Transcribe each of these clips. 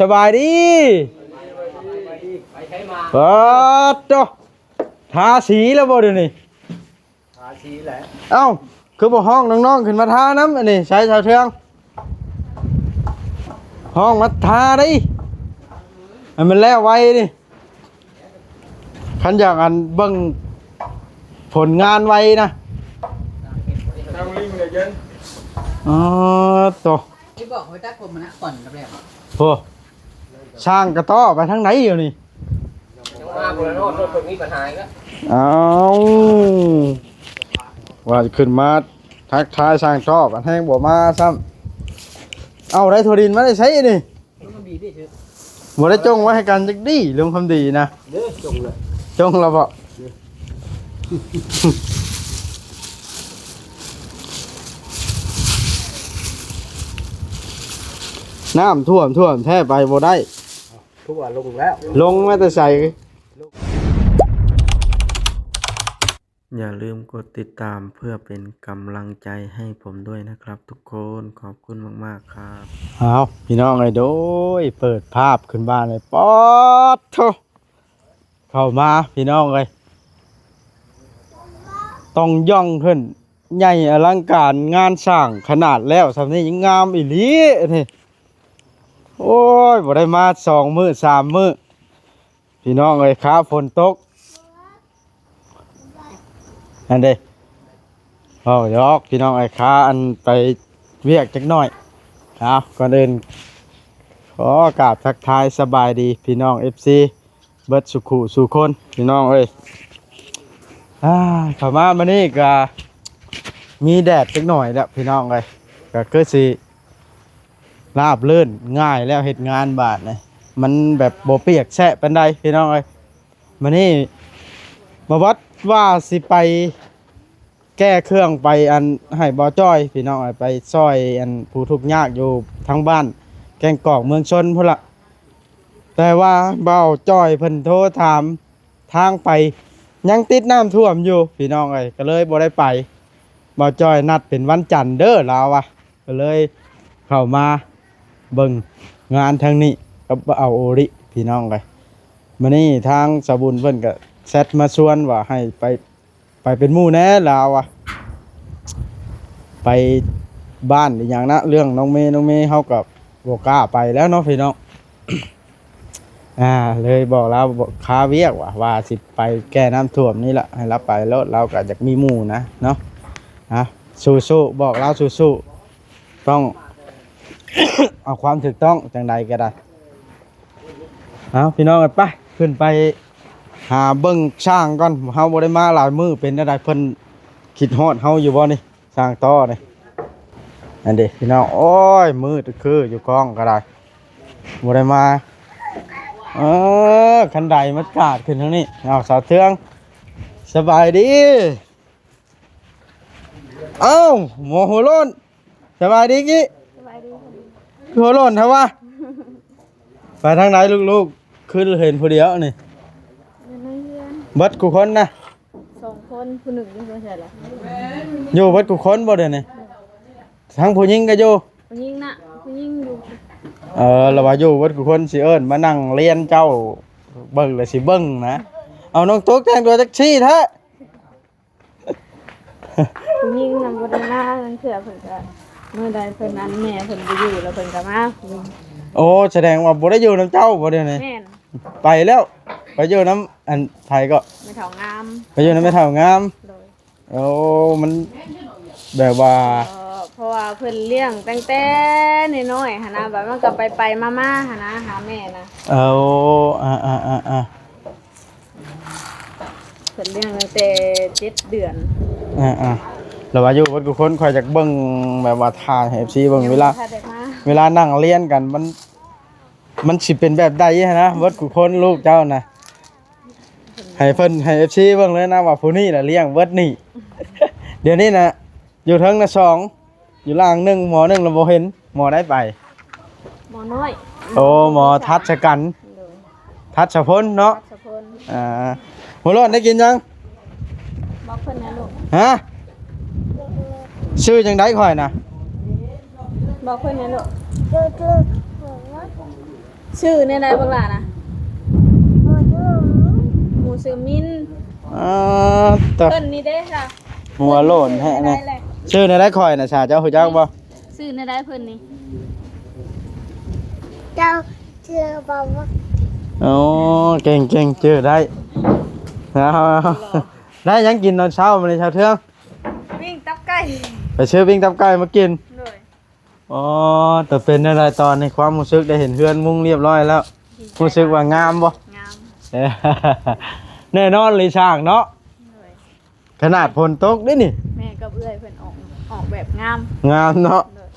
สบายดีเปิดจ้ะทาสีแล้วบ่เดี๋ยวนี้ทาสีแหละเอ้าคือบ่ห้องน้องๆขึ้นมาทาน้ำอันนี้ใช้ชาวเทืองห้องมาทาได้ให้มันแล้วไว้ดิคันอยากอันเบิ่งผลงานไว้นะทางลิงเลยเย็นตัวที่บอกให้ตัดผมมันนะก่อนแรกโอ้ช่างกระต้อไปทางไหนอยู่นี่มาบนรถตรงนี้ปัญหาแล้วเอาว่าขึ้นมาทักทายช่างชอบอันแห้งบ่มาซ้ำเอาได้โทดินมาได้ใช้นี่บ่ได้จงไว้ให้กันจักดีเรื่องความดีนะเด้อจงเลยจงแล้วบ่น้ำท่วมแท้ไปบ่ได้ทั่วลงแล้วลงมาแต่ใส่อย่าลืมกดติดตามเพื่อเป็นกำลังใจให้ผมด้วยนะครับทุกคนขอบคุณมากๆครับเอาพี่น้องไอ้โดยเปิดภาพขึ้นบ้านเลยป๊อดโธเข้ามาพี่น้องเลยต้องย่องขึ้นใหญ่อลังการงานสร้างขนาดแล้วสำนี้ยังงามอีหลีนี่โอ้ยบ่ได้มา2 มื้อ 3 มื้อพี่น้องเลยครับฝนตกอันเด้ยอกพี่น้องไอ้ค้าอันไปเวียกจักหน่อยก่อนอื่นขอกราบทักทายสบายดีพี่น้อง FC เบิดสุขุสุคนพี่น้องเอ้ยเข้ามามื้อนี้ก็มีแดดจักหน่อยแล้วพี่น้องเอ้ยก็คือสิราบรื่นง่ายแล้วเฮ็ดงานบาดนี่มันแบบบ่เปียกแฉะปานใดพี่น้องเอ้ยมื้อนี้มาวัดว่าสิไปแก้เครื่องไปอันให้บ่อจ้อยพี่น้องไปซอยอันผู้ทุกข์ยากอยู่ทั้งบ้านแกงกอกเมืองชนพุ่นละแต่ว่าเบาจ้อยเพิ่นโทรถามทางไปยังติดน้ำท่วมอยู่พี่น้องก็เลยบ่ได้ไปเบาจ้อยนัดเป็นวันจันทร์เด้อลาวก็เลยเข้ามาเบิ่งงานทางนี้กับเอาโอริพี่น้องมื้อนี้ทางสบุญเพิ่นก็แซดมาชวนว่าให้ไปเป็นหมู่แน่ลาวไปบ้านอีกอย่างนะเรื่องน้องเมย์เขากับบอกกล้าไปแล้วเนาะพี่น้อง เลยบอกเราบอกค้าเวียกว่าสิไปแก้น้ำท่วมนี่แหละให้รับไปแล้วเราก็อยากมีหมู่นะเนาะสู้บอกเราสู้ต้อง เอาความถูกต้องจังใดก็ได้พี่น้องไปขึ้นไปหาเบิ้งช่างก่อนเฮาบ่ได้มาหลายมื้อเป็นอะไรเพิ่นคิดฮอดเฮาอยู่บ่นี่ช่างต่อนี่อันเด้พี่น้องโอ้ยมืดคืออยู่กองก็ได้บ่ได้มาคันใดมันกาดขึ้นทางนี้เอาสาวเทืองสบายดีเอ้าหมอหัวโล้นสบายดีกี้สบายดีหัวโล้นเท่าวะไปทางไหนลูกๆขึ้นเห็นผู้เดียวนี่เบิดกูคนนะ2 คนผู้หนึ่งยังบ่ใช่หรออยู่เบิดกูคนบ่เดี๋ยวนี้ทั้งผู้หญิงก็อยู่ผู้หญิงน่ะผู้หญิงอยู่เราว่าอยู่เบิดกูคนสิเอิ้นมานั่งเรียนเจ้าเบิ่งแล้วสิเบิ่งนะเอาน้องตุ๊กแต่งตัวแท็กซี่แท้ผู้หญิงนำบ่ได้มาจังเทื่อเพิ่นก็มื้อใดเพิ่นอันแม่เพิ่นบ่อยู่แล้วเพิ่นก็มาโอ้แสดงว่าบ่ได้อยู่นำเจ้าบ่เดี๋ยวนี้แม่นไปแล้วไปอยู่น้ำอันไทยก็ไม่เท่างามไปอยู่น้ำไม่เท่างามโอ้มันแบบว่าเพราะว่าเพิ่นเลี้ยงตั้งแต่น้อยๆหั่นนะแบบมันก็ไปมาๆหั่นนะหาแม่นะเพิ่นเลี้ยงตั้งแต่7 เดือนแล้วว่าอยู่เบิดกูคนคอยจากเบิ่งแบบว่าถ่าย FC เบิ่งเวลานั่งเรียนกันมันสิเป็นแบบใดนะเบิดกูคนลูกเจ้านะให้เพิ่นให้ FC เบิ่งเลยนะว่าผู้นี้น่ะเลี้ยงเบิดนี่ เดี๋ยวนี้นะอยู่เทิงน่ะ2อยู่ล่าง1หมอ1แล้วบ่เห็นหมอได้ไปหมอน้อยโอ้หมอทัชกันทัชพลเนาะหัวร้อนได้กินยังบอกเพิ่นนะลูกฮะชื่อจังได๋ข่อยนะบอกเพิ่นนะลูก ชื่อเนี่ยอะไรบ้างล่ะนะหมูซื้อมิน แต่ เพิ่นนี่เด้ค่ะ หัวโลนแฮะ ได้ นี่ เลย ชื่อในได้คอยนะชาเจ้าหูจักบ่ ซื้อเนี่ยได้เพิ่นนี่ เจ้าเชื่อบอกว่า โอ้เก่งชื่อได้เอาได้ยังกินตอนเช้ามาในเช้าเที่ยง วิ่งตับไก่ ไปซื้อปิ้งตับไก่มากิน เลย อ๋อแต่เป็นอะไรตอนในความรู้สึกได้เห็นเพื่อนมุ้งเรียบร้อยแล้วรู้สึกว่างามบ่ งาม เอ้ยแน่นอนเลยช่างเนาะ เลย ขนาดฝนตกด้วยนี่ แม่กับเอื้อยเพิ่นออกแบบงาม งามเนาะ เลย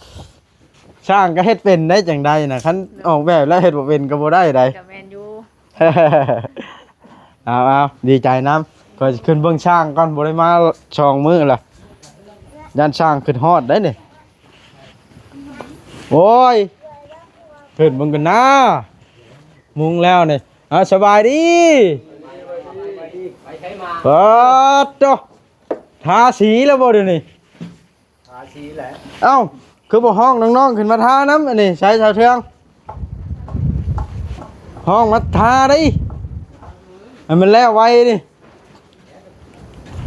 ช่างก็เฮ็ดเป็นได้จังใดนะคันออกแบบแล้วเฮ็ดบ่เป็นก็บ่ได้ใด กับแมนยู เอาดีใจน้ำก็ขึ้นเบื้องช่างก่อนบ่ได้มาช่องมือล่ะย่านช่างขึ้นฮอดได้นี่โอ้ยขึ้นเบิ่งกันนะมุงแล้วนี่สบายดี ไปใช้มา เปิดจ้ะทาสีแล้วบ่เดี๋ยวนี้ หาชีแหละ เอ้าคือบ่ห้องน้องๆขึ้นมาทาน้ำอันนี้ใช้ชาวเทืองห้องมาทาได้ให้มันแล้วไวนี่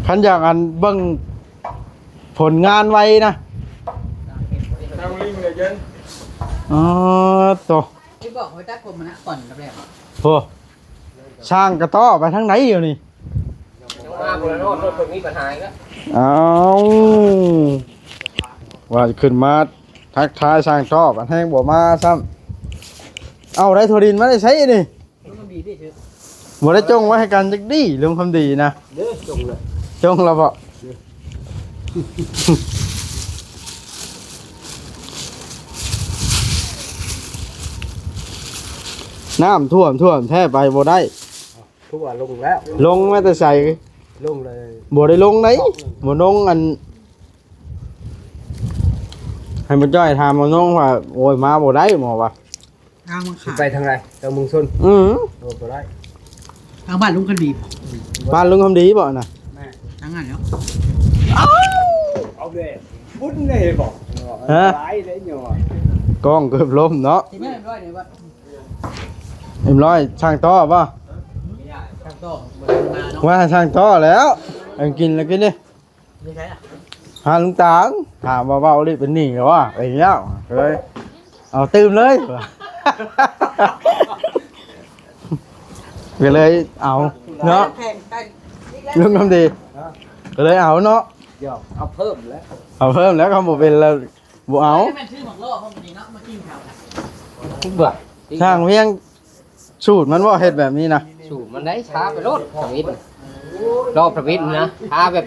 คันอยากอันเบิ่งผลงานไวนะอ๋อตัว ที่บอกว่าตัดผมมันนะก่อนแรก โอ้ช่างกระต้อไปทางไหนอยู่นี่ ยังมาคนละโนดรถคนนี้ปัญหาแล้ว เอาว่าขึ้นมาทักทายช่างชอบอันแห้งบ่มาซ้ำเอาได้โทดินมาได้ใช้นี่ ๆมันก็มีที่ชื่อ บ่ได้จงไว้ให้กันจักดีเรื่องความดีนะ เด้อจงเลย จงเราบ่น้ำท่วมแท้ไปบ่ได้ ทั่วลงแล้ว ลงมาแต่ใส่ ลงเลย บ่ได้ลงไหนบ่ลงอัน ให้มันจ้อยถามมันน้องว่าโอ้ยมาบ่ได้หมอว่า ทางมัน สิ ขาด ไปทางไรทางเมุงชน อือ โดนไปได้ ทางบ้านลุงคันบีบ บ้านลุงคำดีบ่น่ะ ทางนั้นแล้ว เอาเลยพุ่นเลยบอกร้ายเลยหน่อย กล้องเกือบล้มเนาะ ที่แม่ร้อยเนี่ยว่า เอ็มร้อยช่างต้อป่ะ ทางโต้บนมาเนาะ ว่าช่างต้อแล้วเอากินแล้วกินดิ ไม่ใช่อ่ะ หาลุงตางถามว่าเบาดิเป็นหนี้เหรอวะไอ้เงี้ยเลยเอาตื่มเลยก็เลยเอาเนาะ แข่งกัน ลุงทำดีก็เลยเอาเนาะ เดี๋ยวเอาเพิ่มแล้ว เอาเพิ่มแล้วเขาบอกเป็นแล้วบ่เอา ให้มันชื่อหมอกโลกห้องนี้เนาะมากินข้าว คุณเบื่อ ช่างเพียงสูตรมันว่าเฮ็ดแบบนี้นะ สูบมันได้ช้าไปรถพระวิทย์รอบพระวิทย์นะช้าแบบ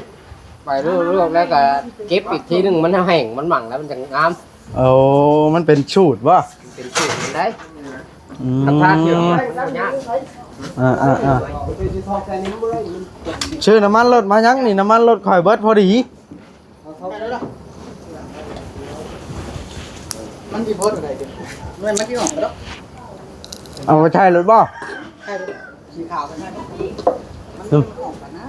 ไปเรื่อยๆแล้วก็เก็บอีกทีหนึงมันแห้งมันหมั่งแล้วมันจะงาม โอ้มันเป็นสูตรว่ะ เป็นสูตรมันได้ อืม ทำท่าเกี่ยวกับยาก ชื่อน้ำมันรถมายังนี่น้ำมันรถข่อยเบิดพอดี มันกี่โพสอะไรกันมันกี่หอมแล้ว เอาไปใช้รถบ่ ใช่สีขาวกันได้มันออกกันนะ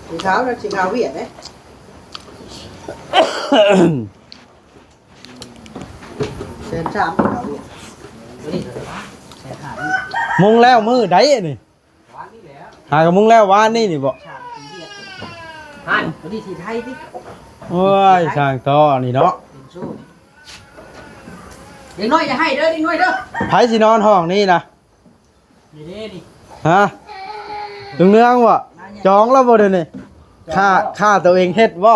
สีขาวนะสีขาวเวียดเนี่ยเส้นชามสีขาวเวียดนี่เส้นขาด มุงแล้วมือใดอะนี่หากับมุงแล้ววานนี่นี่บ่ ชามสีเวียด ฮั่น ตัวนี้สีไทยที่ โอ้ยช่างต่อนี่เนาะ เป็นสู้เด็กน้อยอย่าให้เด้อเด็กน้อยเด้อ ไผสินอนห้องนี่นะ นี่เด้นี่ ฮะลุงเนืองบ่จองแล้วบ่เดี๋ยวนี้ค่าตัวเองเฮ็ดบ่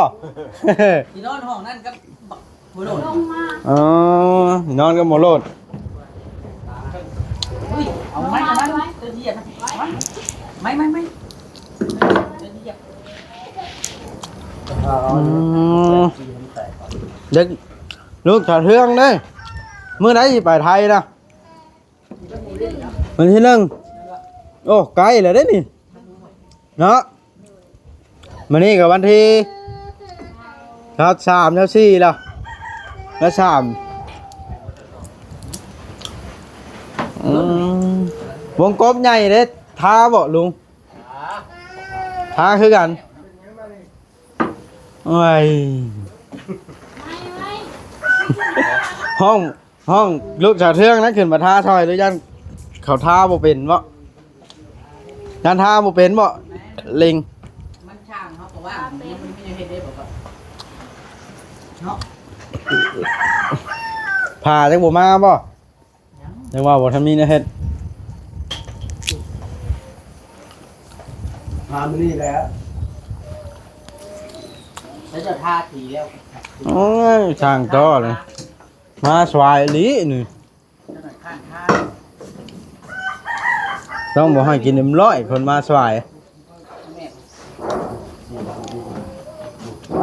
ที่นอนห้องนั่นกับบักหัวโดน อ๋อนอนกับหมอโลด อุ้ยเอาไม้เดินเหยียบไม่เดินเหยียบ เด็กลูกถอดเทืองเด้มื้อไหนสิไปไทยนะวันที่หนึ่งโอ้ไกลแล้วเด้นี่เนาะมื้อนี้ก็วันที่ครับ3ครับ4แล้วแล้ว3วงกบใหญ่เด้ทาบ่ลุงทาคือกันโอ้ยห้อง ห้องลูกชาวเทืองนะขึ้นมาท่าซอยหรือยันเขาท่าบ่เป็นบ่ยันท่าบ่เป็นบ่ลิง มันช่างเขาบอกว่ามันไม่ได้เฮ็ดได้บอกว่าเนาะ ผ่าจังบ่มาบ่จังว่าบ่ทำนี้นะเฮ็ด มามื้อนี้แล้ว แล้วจะทาสีแล้ว โอ้ยช่างจ้อเลยมาสวายอีหลีนี่ จะหน่อยข้างทา ต้องบ่ให้กิน100คนมาสวาย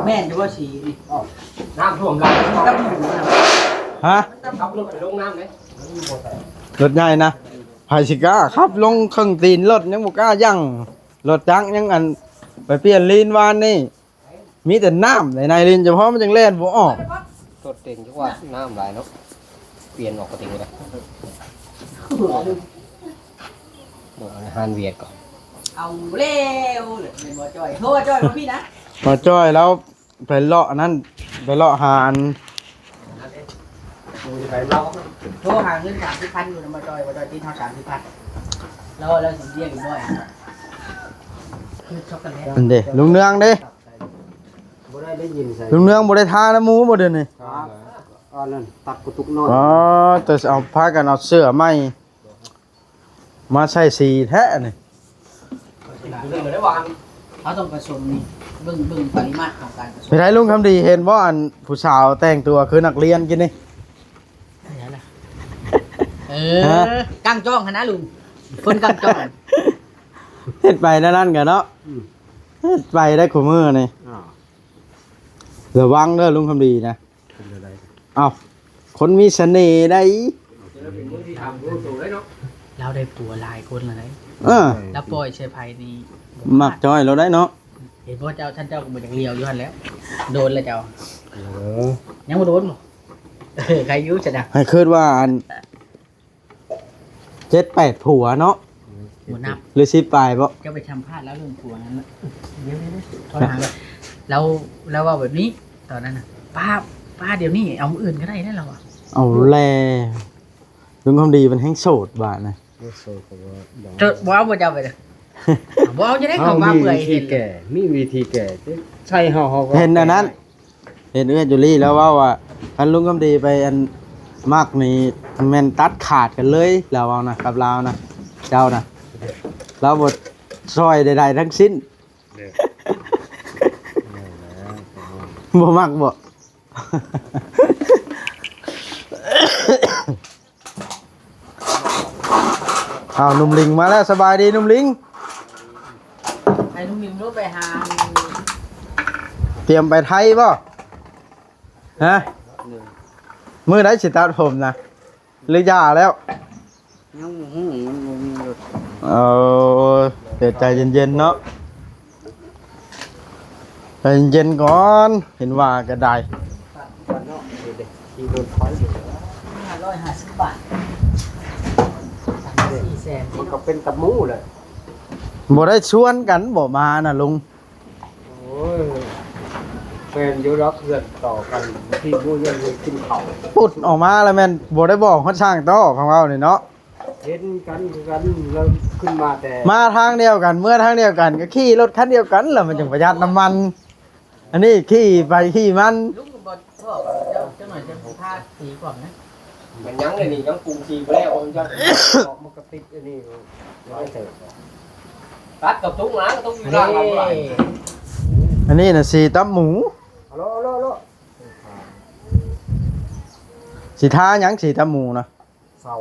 แม่นจะว่าสีนี่ น้ำท่วมหลาย ต้องหมูนะ ฮะ ขับรถไปลงน้ำเลย รถใหญ่นะไผสิกล้าขับลงเครื่องตีนรถยังบ่กล้ายั่งรถจักรยังอันไปเปลี่ยนลีนวานนี่มีแต่น้ำในลีนเฉพาะมันจังแล่นบ่ออก รถเต็งจังว่าน้ำหลายเนาะเปลี่ยนออกกระติงเลยเดี๋ยวอาหารเวียดก่อน เอาเร็วเลยเป็นบ่จอยโทษจอยพี่นะ มาจ้อยแล้วไปเลาะนั่นไปเลาะหาอัน โทรหาเงิน30,000อยู่นะบ่จอยตีเท่า30,000แล้วสิเรียกอีกด้วยคือช็อกโกแลต อันเด้ลุงเนืองเด้ บ่ได้ยินใส่ ลุงเนืองบ่ได้ทาน้ำหมูบ่เดี๋ยวนี้ อันนั้นตักกุตุกน้อย อ๋อแต่เอาพากันเอาเสื้อใหม่มาใส่สีแท้นี่ เรื่องได้วาง เขาต้องผสมนี่เบิ่งปริมาตรของการผสม ไปได้ลุงคำดีเห็นบ่อันผู้สาวแต่งตัวคือนักเรียนกินนี่ ฮะ กังจ้องนะลุงคนกังจ้อง เฮ็ดไปนั่นกันเนาะเฮ็ดไปได้ขู่มือนี่ระวังเด้อลุงคำดีนะเอ้าคนมีเสน่ห์ได้ เราได้ผัวหลายคนเลย แล้วปล่อยเชยไพนี่ มักจ้อยเราได้เนาะ เห็นพ่อเจ้าท่านเจ้าก็บ่จักเลียวอยู่หั่นแล้ว โดนแล้วเจ้ายังบ่โดนบ่ใครอยู่จะดัก ให้คิดว่าอัน7-8ผัวเนาะ บ่นับ หรือ10ปลายบ่ เจ้าไปทำพลาดแล้วเรื่องผัวนั้นน่ะเดี๋ยวๆโทรหาแล้วว่าแบบนี้ตอนนั้นน่ะป้าเดี๋ยวนี้เอามื้ออื่นก็ได้ได้แล้วอ่ะ เอาแลลุงคำดีมันแห้งโสดบาดนะ เจ้าบ่เอาบ่เจ้าไปเด้อบ่เอาจะได้เข้ามาเปื่อยเห็นเลย มีวิธีแก่ใช่เฮาก็ เห็นอันนั้น เห็นเอื้อจุลี่แล้วว่าท่านลุงคำดีไปอันมากนี่แม่นตัดขาดกันเลยเราเอานะกับเรานะเจ้านะเราบดซอยใดๆทั้งสิ้นบ่มักบ่ อ้าวหนุ่มลิงมาแล้วสบายดีหนุ่มลิง ให้ลุงนิมรู้ไปหา เตรียมไปไทยป่ะฮะมือได้สิตัดผมนะหรือยาแล้วเออเดี๋ยวใจเย็นๆเนาะใจเย็นๆก่อนเห็นว่าก็ได้ 550 บาท400,000 มันก็เป็นตะมูเลย บ่ได้ชวนกันบ่มาน่ะลุง โอ้ยเป็นยุรักเพื่อนต่อกันที่ผู้ยังกินเขา ปุดออกมาแล้วแม่นบ่ได้บอกเขาช่างต่อของเรานี่เนาะ เห็นกันแล้วขึ้นมาแต่ มาทางเดียวกันเมื่อทางเดียวกันก็ขี่รถคันเดียวกันแล้วมันจึงประหยัดน้ำมัน อันนี้ขี่ไปขี่มัน ลุงก็บอกพ่อเจ้าหน่อยจะพาสีก่อนนะ มันยังเลยนี่ยังปรุงชีไปแล้วมันจะออกมันก็ติดอันนี้ร้อยเถิดตัดกับตุ้งนะตุ้งอยู่ล่างลำไหล อันนี้น่ะสีตับหมู ฮัลโหล สีท้าหยังสีตับหมูนะ เสา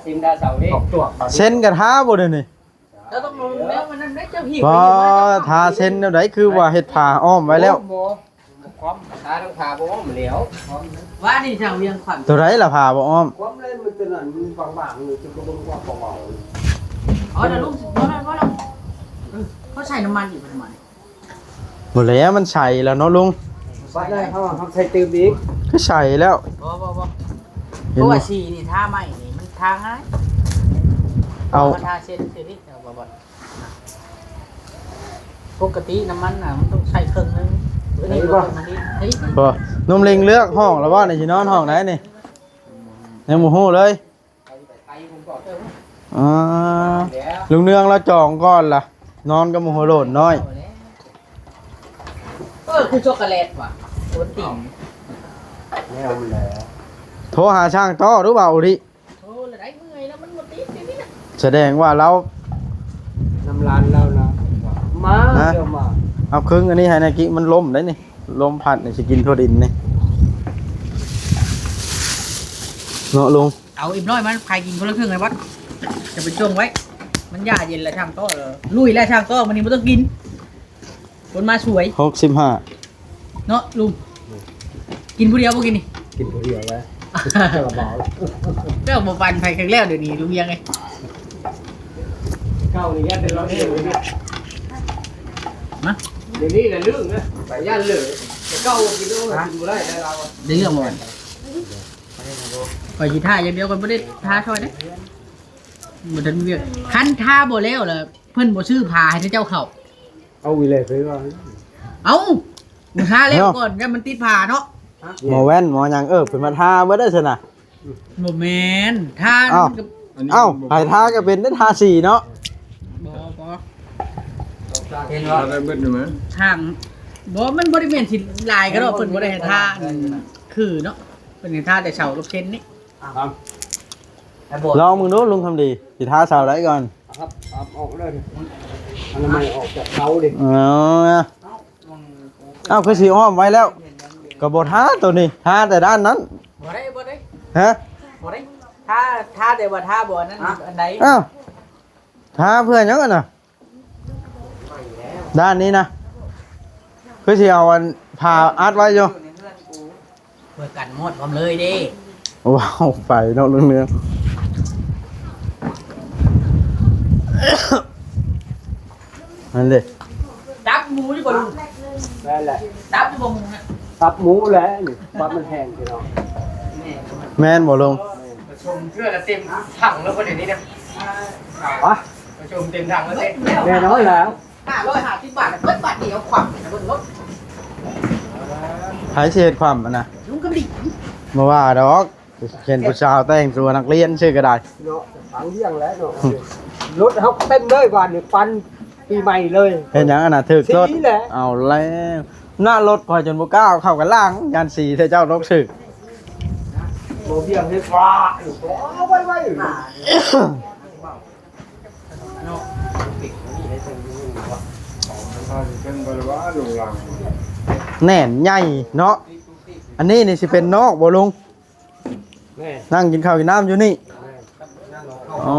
ซิมดาเสานี่ตกตัว เส้นกับท้าบ่เด้อนี่ แล้วต้องลงแล้วมันนั่นได้เจ้าหิว บ่ทาเส้นแนวใดคือว่าเฮ็ดผ้าอ้อมไว้แล้ว ความตาต้องพาบ่มันเหลียว ว่านี่ชาวเวียงขวัญ ตัวไรล่ะผ้าบ่อ้อม ความเล่นมันเป็นอันบางๆเลยจะก็บ่ว่าเบา อ๋อเดี๋ยวลุงว่าเขาใส่น้ำมันอยู่ทำไม บ่แล้วมันใส่แล้วเนาะลุง ๆว่าได้เขาใช้ตื่มอีก ก็ใส่แล้ว บ่เพ เห็น ราะ บ่ ว่าสีนี่ท่าใหม่นี่มันทาง่าย เอา ทาเส้นเสร็จนี่บ่ปกติน้ำมันน่ะมันต้องใช้เครื่องนึงนี่บ่มันนี่เฮ้ย บ่นุ่มลิงเลือกห้องแล้วว่านี่สินอนห้องไหนนี่ ยังบ่ฮู้เลย ไปผมบอกเจ้า อ่า เดี๋ยว ลุงเนืองเราจองก่อนล่ะ นอนกับหมูหัวโลดน้อย คือช็อกโกแลตว่ะโอนติ่ง แนวมันแล้ว โทรหาช่างต่อหรือเปล่าดิ โอ้ละได้เมื่อยแล้วมันหมดติดอยู่นี่นะ แสดงว่าเรา น้ำร้านเรานะมา ฮะ เดี๋ยวมา เอาครึ่งอันนี้ให้นากิมันล้มได้นี่ล้มพัดนี่สิกินทั่วดินนี่เนาะลุง เอาอิ่มน้อยมันใครกินคนละครึ่งไงวัดจะไปจงไว้ มันยาเย็นแล้วช่างโต้เลยลุยแล้วช่างโต้มันนี่ไม่ต้องกินคนมาสวย 65 เนาะลุงกินผู้เดียวพวกกินนี่ กินผู้เดียวแล้วกระเป๋า เจ้าบ่ปันไฟครั้งแรกเดี๋ยวนี้ลุงยังไง เก้านี่ยันเดี๋ยวเราเนี่ย มา เดี๋ยวนี้แหละเรื่องนะไปยันเลยแต่เก้ากินด้วยกินบ่ได้แล้วเรา ได้เรื่องบ่ก่อยยีท่าอย่างเดียวกันไม่ได้ท่าช่วยนะบ่ทันเวียกคันท่าบ่แล้วล่ะเพิ่นบ่ซื้อผ้าให้เจ้าเข้า เอาวิเลยซื้อว่า เอ้าท่าแล้วก่อนแล้วมันติดผ้าเนาะ หมอแว่นหมอหยังเพิ่นมาทาบ่ได้ซั่นน่ะ บ่แม่นท่า อ้าว มันก็ เอ้าให้ทาก็เป็นได้ทาสีเนาะ บ่ เห็นว่า ทางบ่มันบ่ได้แม่นสิลายก็ดอกเพิ่นบ่ได้ให้ท่าคือเนาะเพิ่นให้ท่าแต่เช้ากับเช้นนี่ ลองมึงดูลุงทำดีสิทาเสาได้ก่อน ครับออกเลยอันนั้นไม่ออกจากเขาดิ เอาคือสิอ้อมไว้แล้วก็บ่ทาตัวนี้ทาแต่ด้านนั้น บ่ได้ ฮะ บ่ได้ท่าแต่ว่าท่าบ่นั้นอันใด อ้าวทาเพื่อนยังกันน่ะด้านนี้นะคือสิเอาอันผ่าอัดไว้อยู่ เพื่อกันหมดพร้อมเลยเด้ ว้าวไปเนาะเรื่องเนื้อนั่นเลย ดับหมูอยู่บ่ลุง นั่นแหละ ดับอยู่บ่หมูน่ะ ตับหมูแล้วนี่ตับมันแห้งพี่น้อง แม่นบ่ลง ประชุมเพื่อจะเต็มถังแล้วก็เดี๋ยวนี้เนี่ยประชุมเต็มถังแล้วเต็มแน่นอนแล้ว 550 บาทเพิ่นบาทเดียวขวัญเบิ่งรถ หายเศษความอะนะ ลุงกำดิ มาว่าดอกเห็นผู้สาวแต่งตัวนักเรียนชื่อก็ได้ เนาะถังเที่ยงแล้วเนาะรถเขาเต็มเลยวันนี้ปันปีใหม่เลย เห็นหยังอันน่ะถึกรถ สีแหละ เอาแล้วหน้ารถคอยจนบ่กล้าเข้ากันล่างยันสีเจ้ารถสึก โมเบียงให้ฟ้าอยู่ไว้ แน่นใหญ่เนาะอันนี้นี่สิเป็นนอกบ่ลุง แม่ นั่งกินข้าวกินน้ำอยู่นี่อ๋อ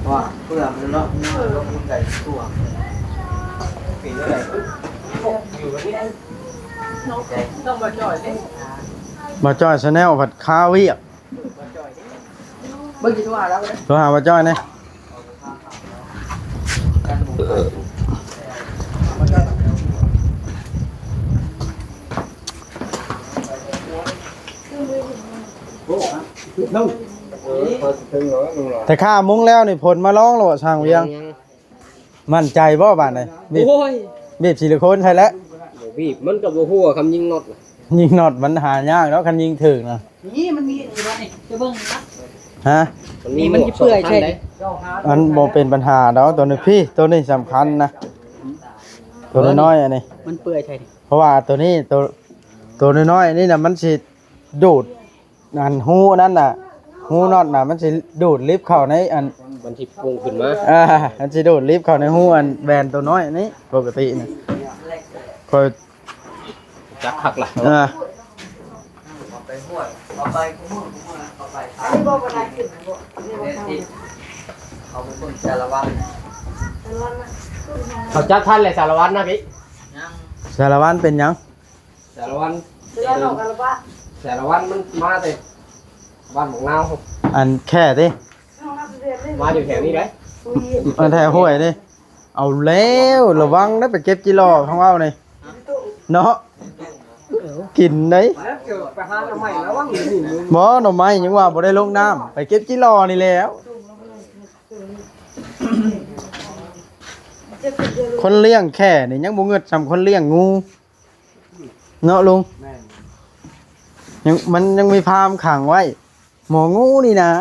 ว่าเพื่อมันเนาะรถมันใหญ่ตัวปีอะไรอยู่แบบนี้ ต้องมาจ่อยเด้ มาจ้อยชาแนลผัดข้าวเวียก เบิ่งสิว่าแล้วเด้ โทรหามาจ้อยเนี่ยแต่ข้ามุ้งแล้วนี่ผลมาร้องแล้วช่างเวียงมั่นใจบ่บาดไหนบีบ โอ้ย บีบซิลิโคนใช่แล้ว บีบมันกับหัวคำยิงน็อต ยิงน็อตมันหายากแล้วคันยิงถึกนะ นี่มันมีอยู่บ่นี่จะเบิ่งนะ ฮะ นี่มันสิเปื่อยใช่ อันบ่เป็นปัญหาดอกตัวนี้พี่ตัวนี้สำคัญนะตัวน้อยๆอันนี้ มันเปื่อยใช่ดิ เพราะว่าตัวนี้ตัวน้อยๆนี่น่ะมันสิดูดอันหูนั่นน่ะหูน็อตน่ะมันสิดูดลิฟต์เข้าในอัน มันที่ปรุงขึ้นมา มันสิดูดลิฟต์เข้าในหูอันแบนตัวน้อยนี่ปกติน่ะคอย จักหักล่ะ เขาจักท่านเลยสารวัตรนะพี่ สารวัตรเป็นหยัง สารวัตรสารวัตรมันมาแต่บ้านของเรา อันแค่ติ มาอยู่แถวนี้เลย อันแท้ห้วยนี่เอาแล้วระวังนะไปเก็บจิรอของเรานี่เนาะกินได้ ไปหาทำไมแล้วว่างอยู่นี่ บ่หน่อไม้ยังว่าบ่ได้ลงน้ำไปเก็บจิรอนี่แล้วคนเลี้ยงแค่นี่ยังบ่เงิดสำคนเลี้ยงงู เนาะลุง แม่น ยังมันยังมีพามขังไว้ หมองูนี่นะ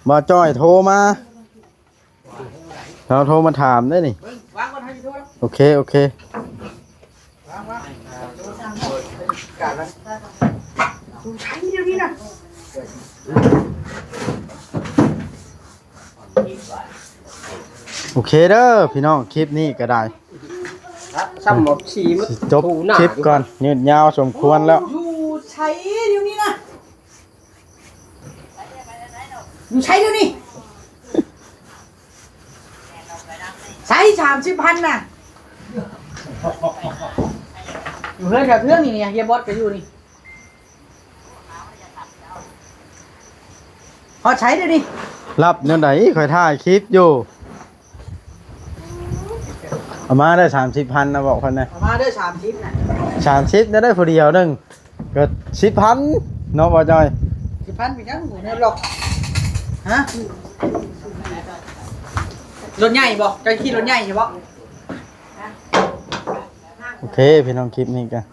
บ่จ้อยโทรมาเราโทรมาถามได้นี่ เบิ่งวางก่อนให้พี่โทษ โอเคโอเค วางการแล้วดูใช้เดี๋ยวนี้นะ โอเคเด้อพี่น้องคลิปนี้ก็ได้ ซ้ำหมดชีมัน สิจบ ถูหน้า คลิปก่อนยืดยาวสมควรแล้ว อยู่ใช้เดี๋ยวนี้นะอยู่ใช้เดี๋ยวนี้ใช้30,000น่ะอยู่เพื่อนกับเพื่อนนี่เนี่ยเฮียบอสก็อยู่นี่พอใช้เดี๋ยวนี้ รับเงินไหนคอยถ่ายคลิปอยู่เอามาได้30,000นะบอกคนนะ เอามาเด้อ30น่ะ 30ได้ผู้เดียวหนึงก็10,000เนาะบ่จ้อย 10,000เป็นยังหมูเนื้อหรอกฮะรถใหญ่บ่จะขี่รถใหญ่ใช่บ่ โอเคพี่น้องคลิปนี้กัน